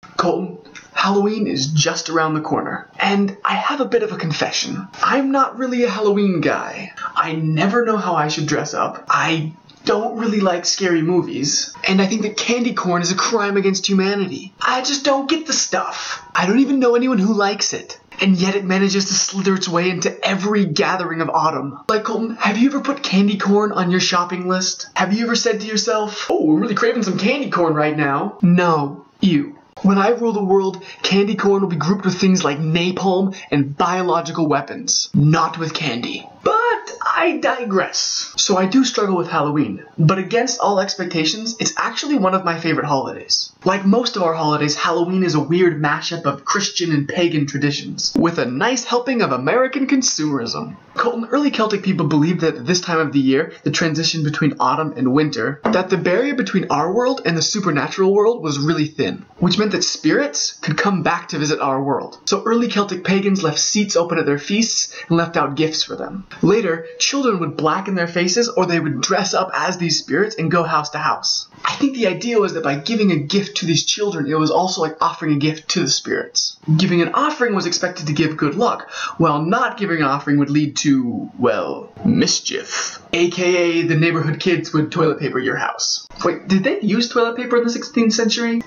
Colton, Halloween is just around the corner, and I have a bit of a confession. I'm not really a Halloween guy. I never know how I should dress up. I don't really like scary movies, and I think that candy corn is a crime against humanity. I just don't get the stuff. I don't even know anyone who likes it. And yet it manages to slither its way into every gathering of autumn. Like, Colton, have you ever put candy corn on your shopping list? Have you ever said to yourself, oh, I'm really craving some candy corn right now? No, you. When I rule the world, candy corn will be grouped with things like napalm and biological weapons, not with candy. But I digress. So I do struggle with Halloween, but against all expectations, it's actually one of my favorite holidays. Like most of our holidays, Halloween is a weird mashup of Christian and pagan traditions, with a nice helping of American consumerism. Colton, early Celtic people believed that at this time of the year, the transition between autumn and winter, that the barrier between our world and the supernatural world was really thin, which meant that spirits could come back to visit our world. So early Celtic pagans left seats open at their feasts and left out gifts for them. Later, children would blacken their faces or they would dress up as these spirits and go house to house. I think the idea was that by giving a gift to these children, it was also like offering a gift to the spirits. Giving an offering was expected to give good luck, while not giving an offering would lead to, well, mischief. AKA the neighborhood kids would toilet paper your house. Wait, did they use toilet paper in the 16th century?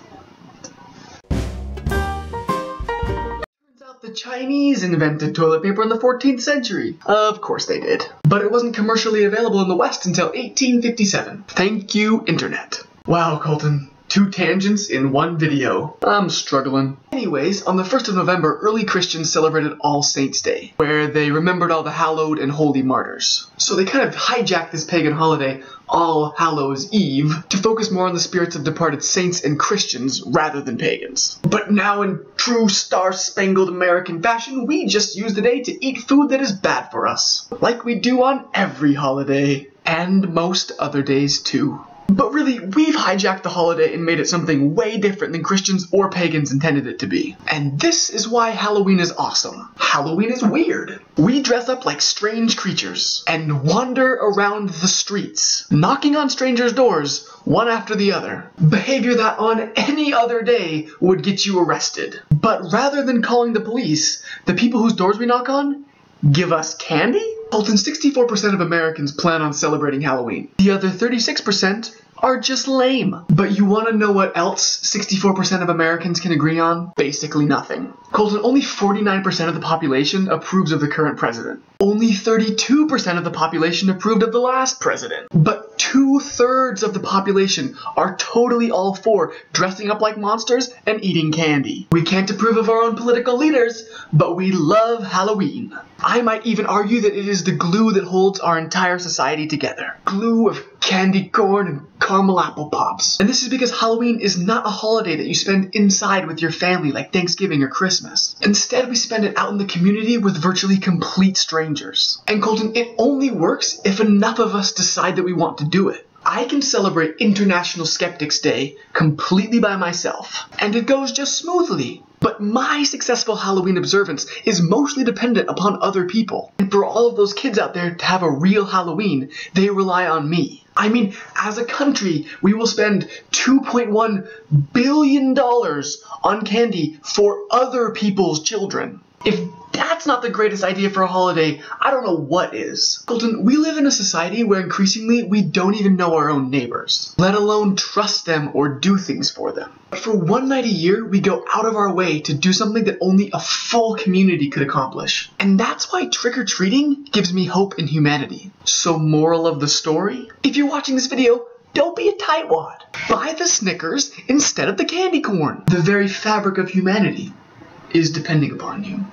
The Chinese invented toilet paper in the 14th century. Of course they did. But it wasn't commercially available in the West until 1857. Thank you, Internet. Wow, Colton. 2 tangents in one video. I'm struggling. Anyways, on the 1st of November, early Christians celebrated All Saints' Day, where they remembered all the hallowed and holy martyrs. So they kind of hijacked this pagan holiday, All Hallows' Eve, to focus more on the spirits of departed saints and Christians rather than pagans. But now in true star-spangled American fashion, we just use the day to eat food that is bad for us. Like we do on every holiday. And most other days too. But really, we've hijacked the holiday and made it something way different than Christians or pagans intended it to be. And this is why Halloween is awesome. Halloween is weird. We dress up like strange creatures and wander around the streets, knocking on strangers' doors, one after the other. Behavior that on any other day would get you arrested. But rather than calling the police, the people whose doors we knock on give us candy? Colton, 64% of Americans plan on celebrating Halloween. The other 36% are just lame. But you want to know what else 64% of Americans can agree on? Basically nothing. Colton, only 49% of the population approves of the current president. Only 32% of the population approved of the last president. But 2/3 of the population are totally all for dressing up like monsters and eating candy. We can't approve of our own political leaders, but we love Halloween. I might even argue that it is the glue that holds our entire society together. Glue of candy corn and caramel apple pops. And this is because Halloween is not a holiday that you spend inside with your family like Thanksgiving or Christmas. Instead, we spend it out in the community with virtually complete strangers. And Colton, it only works if enough of us decide that we want to do it. I can celebrate International Skeptics Day completely by myself, and it goes just smoothly. But my successful Halloween observance is mostly dependent upon other people. And for all of those kids out there to have a real Halloween, they rely on me. I mean, as a country, we will spend $2.1 billion on candy for other people's children. If that's not the greatest idea for a holiday, I don't know what is. Colton, we live in a society where increasingly we don't even know our own neighbors, let alone trust them or do things for them. But for one night a year, we go out of our way to do something that only a full community could accomplish. And that's why trick-or-treating gives me hope in humanity. So moral of the story? If you're watching this video, don't be a tightwad. Buy the Snickers instead of the candy corn. The very fabric of humanity is depending upon you.